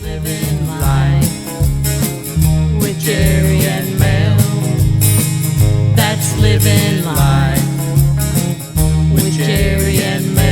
living life with Jerry and Mel. That's living life with Jerry and Mel.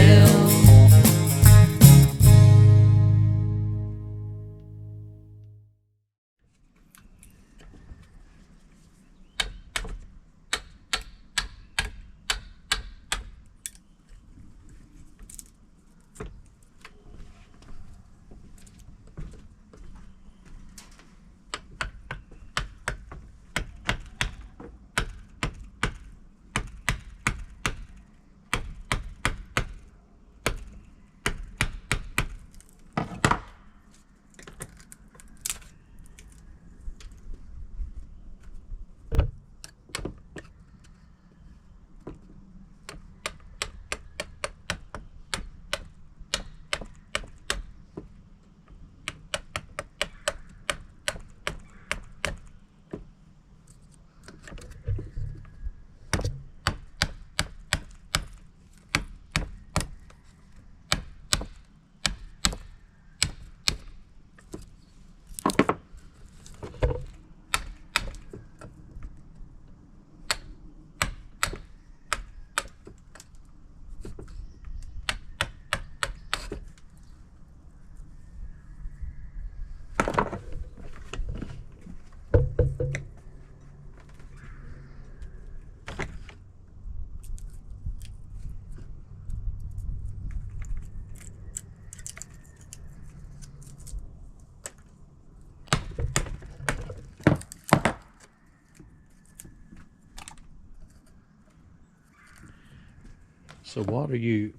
So what are you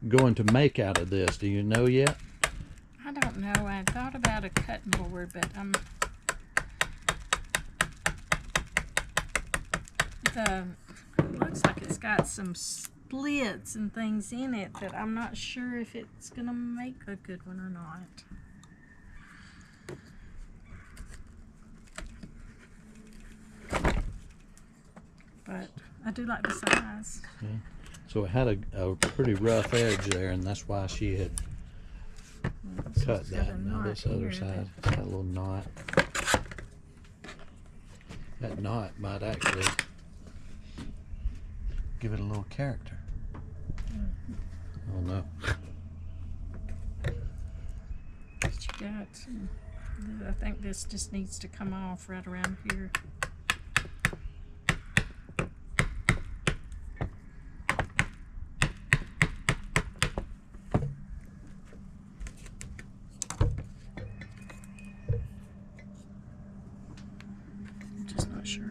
going to make out of this? Do you know yet? I don't know. I thought about a cutting board, but it looks like it's got some splits and things in it that I'm not sure if it's gonna make a good one or not. But I do like the size. Yeah. So it had a pretty rough edge there, and that's why she had cut that. Now this other side, it's got a little knot. That knot might actually give it a little character. Oh no. What you got? I think this just needs to come off right around here. Sure.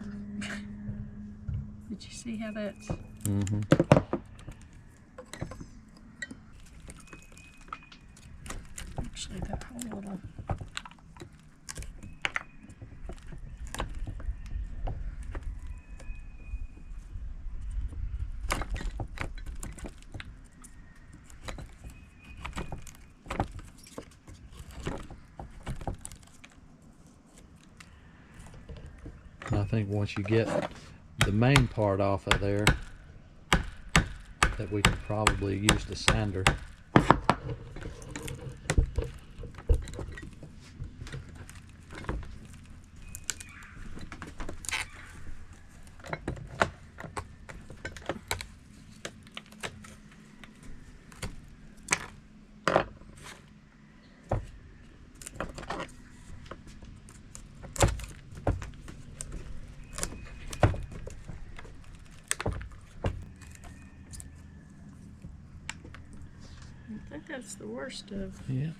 Did you see how that's? Mm-hmm. Actually, that whole little. I think once you get the main part off of there, that we could probably use the sander. I think that's the worst of. Yeah.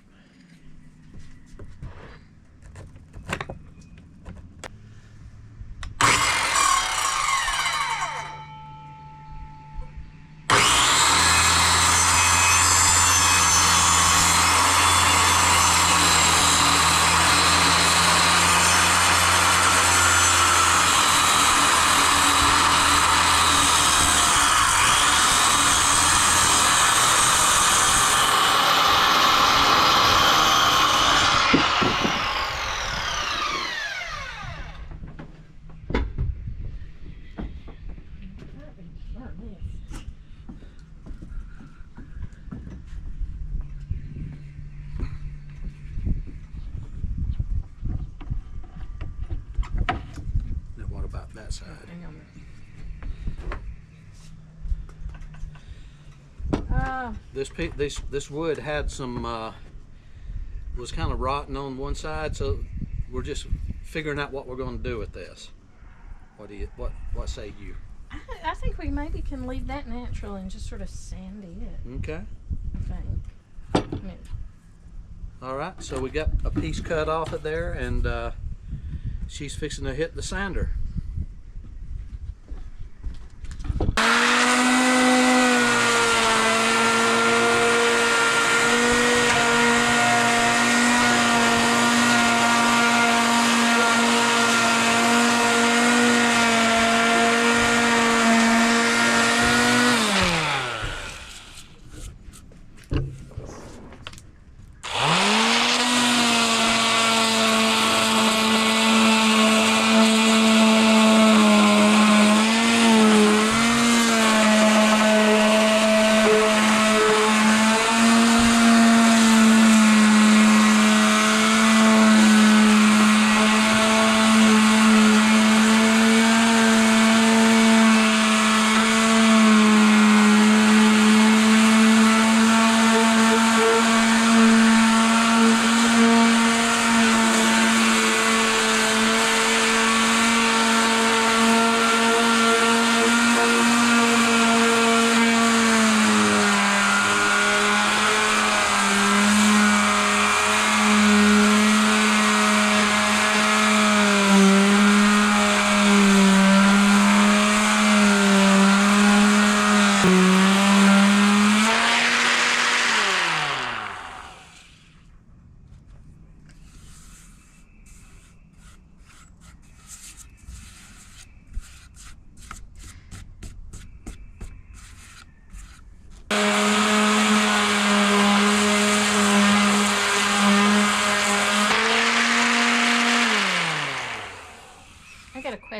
that side. Hang on. This wood had some was kind of rotten on one side, so we're just figuring out what we're going to do with this. What say you? I think we maybe can leave that natural and just sort of sand it. Okay. I mean, All right. So we got a piece cut off of there, and she's fixing to hit the sander.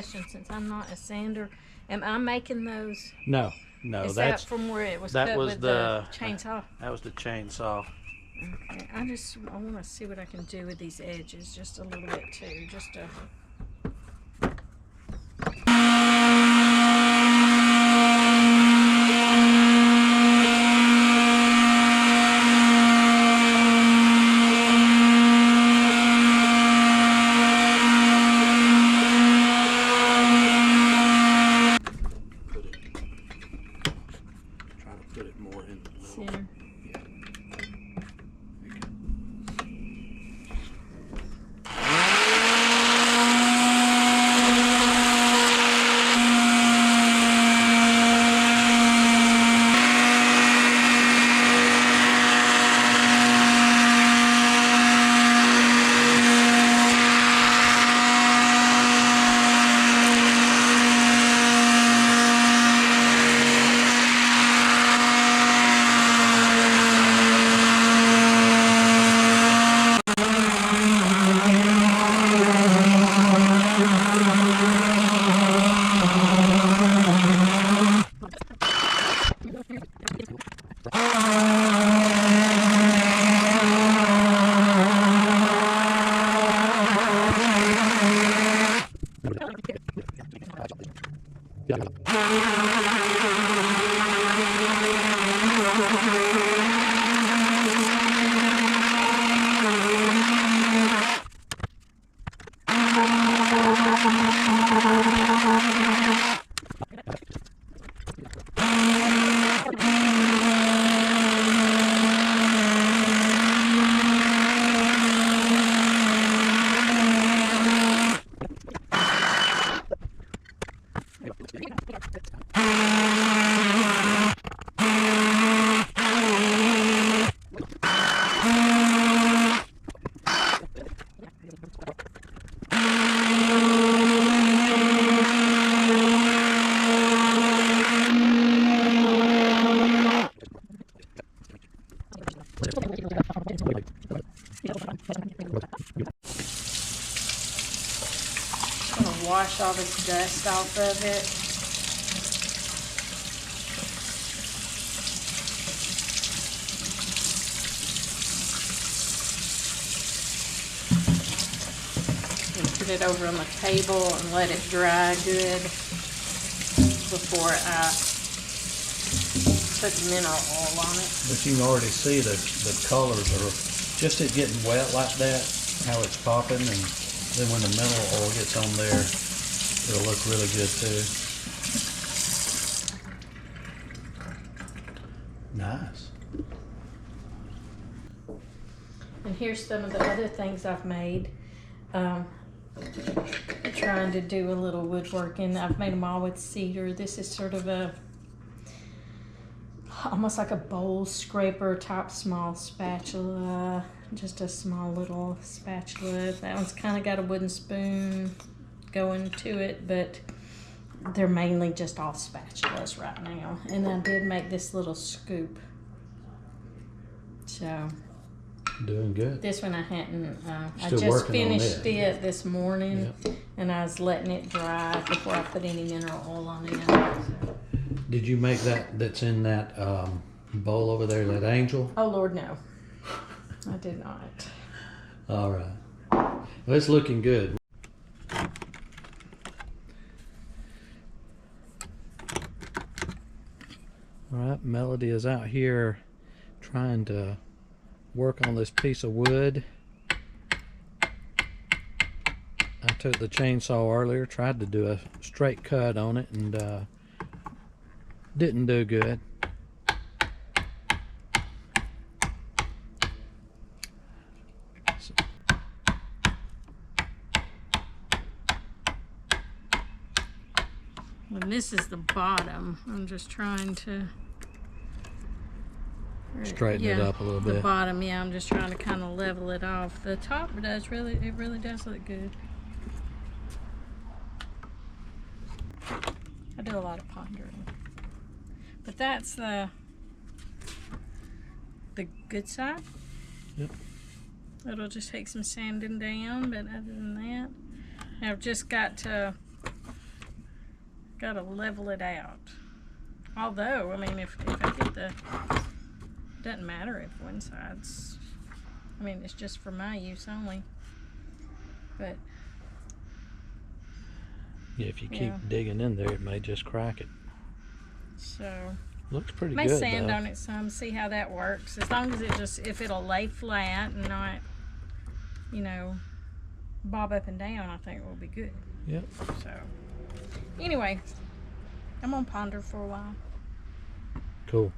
Since I'm not a sander, am I making those? No, Is that's that from where it was that cut was with the chainsaw? That was the chainsaw. Okay. I want to see what I can do with these edges just a little bit too, just to. Put it more in the middle. Center. Wash all this dust off of it. put it over on the table and let it dry good before I put the mineral oil on it. But you can already see the colors are just it getting wet like that, how it's popping, and then when the mineral oil gets on there, it'll look really good too. Nice. And here's some of the other things I've made. Trying to do a little woodworking. I've made them all with cedar. This is sort of almost like a bowl scraper type small spatula. Just a small little spatula. That one's kind of got a wooden spoon going to it, but they're mainly just all spatulas right now. And I did make this little scoop. So Doing good. this one I hadn't, I Still just working on finished it. it this morning, Yep. and I was letting it dry before I put any mineral oil on it. So. Did you make that's in that bowl over there, that angel? Oh Lord, no. I did not. All right. Well, it's looking good. All right, Melody is out here trying to work on this piece of wood. I took the chainsaw earlier, tried to do a straight cut on it, and didn't do good. And this is the bottom. I'm just trying to Straighten it up a little The bit. bottom, yeah, I'm just trying to kind of level it off. The top does it really does look good. I do a lot of pondering. But that's the good side. Yep. It'll just take some sanding down, but other than that, I've just got to level it out. Although, I mean, if I get the, doesn't matter if one side's, I mean, it's just for my use only. But Yeah, if you keep Yeah. digging in there, it may just crack it. so Looks pretty may good sand though. on it some, see how that works. As long as if it'll lay flat and not, bob up and down, I think we'll be good. Yep. So anyway, I'm gonna ponder for a while. Cool.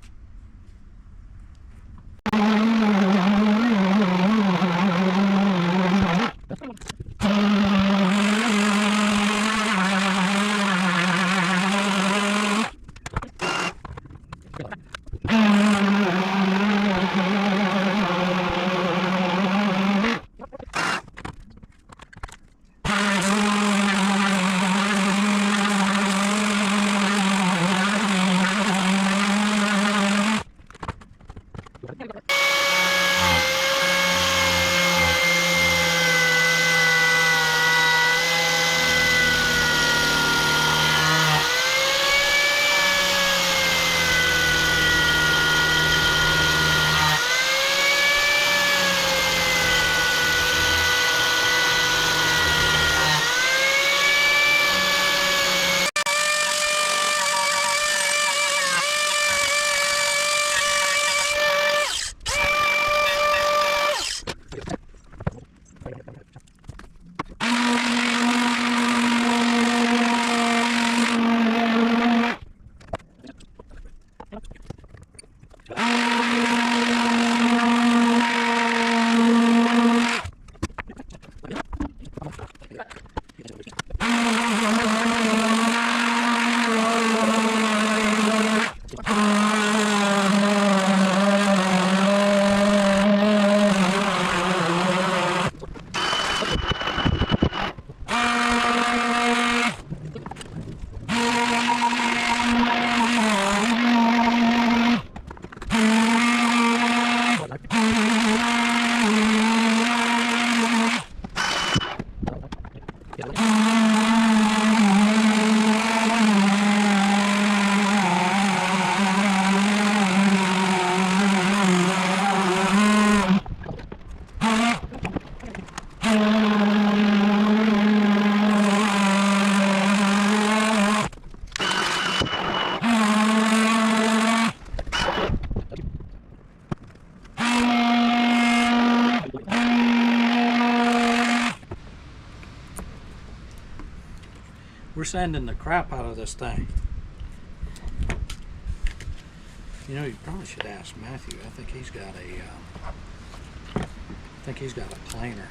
We're sanding the crap out of this thing. You know, you probably should ask Matthew. I think he's got a planer.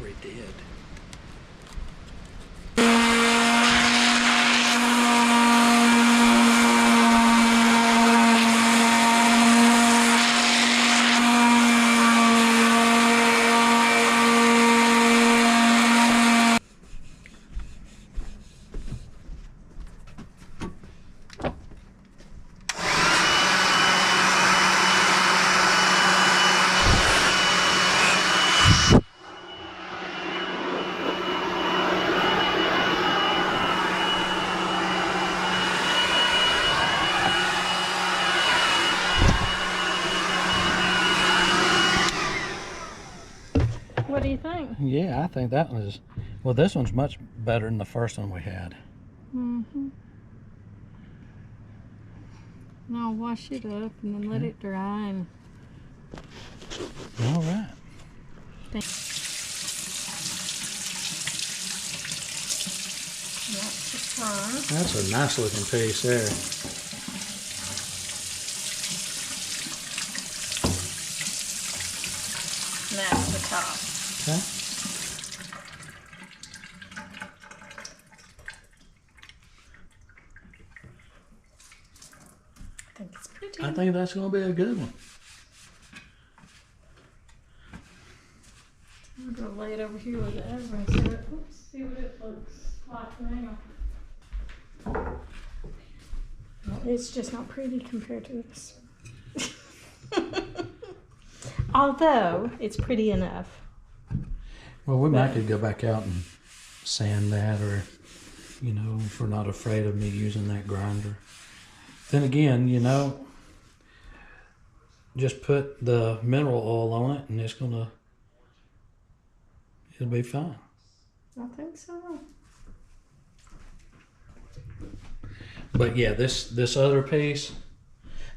Or he did. What do you think? Yeah, I think that was, well, this one's much better than the first one we had. Mm-hmm. Now I'll wash it up and then let it dry. And All right. Lots of fun. That's a nice looking piece there. That's the top. Okay. I think it's pretty. I think that's going to be a good one. I'm gonna lay it over here with the other one. Oops, see what it looks like now. Well, it's just not pretty compared to this. Although it's pretty enough. Well, we might could go back out and sand that, or, you know, if we're not afraid of me using that grinder. Then again, you know, just put the mineral oil on it and it'll be fine. I think so. But yeah, this other piece,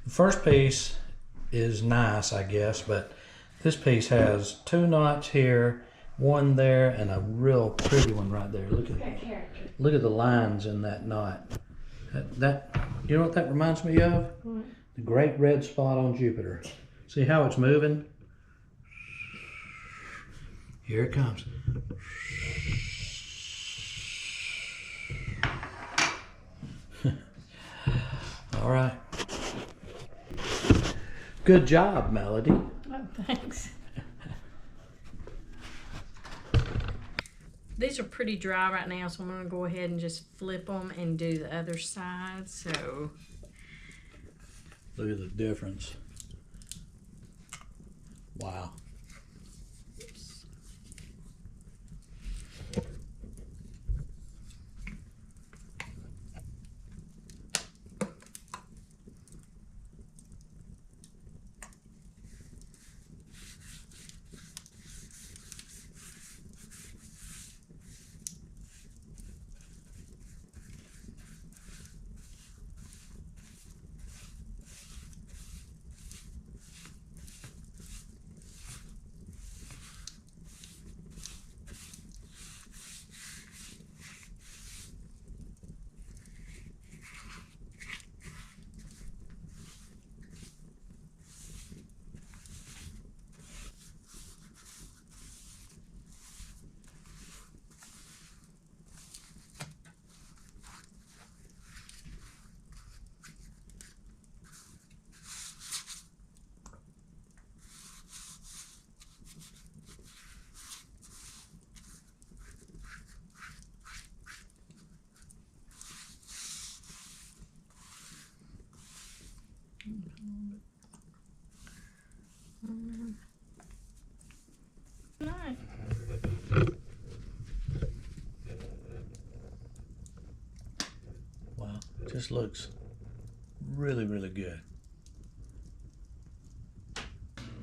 the first piece is nice, I guess, but this piece has 2 knots here, 1 there, and a real pretty one right there. Look at the lines in that knot. That you know what that reminds me of? What? The great red spot on Jupiter. See how it's moving? Here it comes. All right. Good job, Melody. Oh, thanks. These are pretty dry right now, so I'm going to go ahead and just flip them and do the other side. So Look at the difference. Wow. nice. Wow. Just looks really, really good.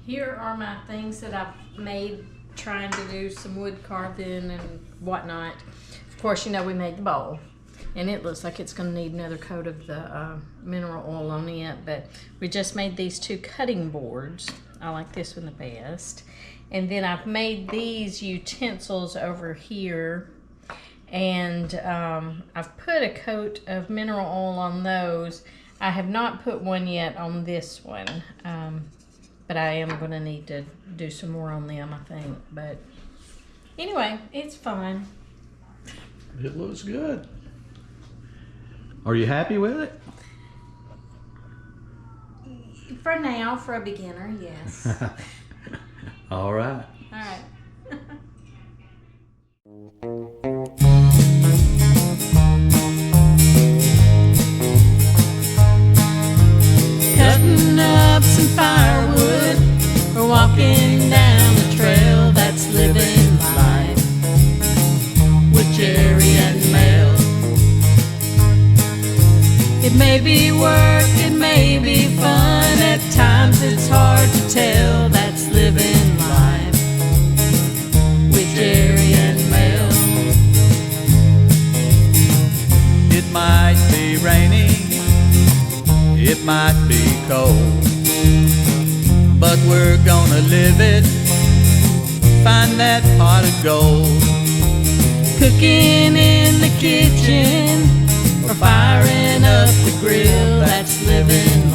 Here are my things that I've made trying to do some wood carving and whatnot. Of course, you know, we made the bowl. And it looks like it's going to need another coat of the mineral oil on it. But we just made these 2 cutting boards. I like this one the best. And then I've made these utensils over here. and I've put a coat of mineral oil on those. I have not put one yet on this one, but I am going to need to do some more on them, I think. But anyway, it's fine. It looks good. Are you happy with it? For now, for a beginner, yes. All right. All right. Cutting up some firewood or walking down the trail, that's living life with Jerry and Mel. It may be work, it may be fun, at times it's hard to tell, that's living life with Jerry and Mel. It might be raining, it might be cold, but we're gonna live it, find that pot of gold. Cooking in the kitchen or firing up the grill, that's living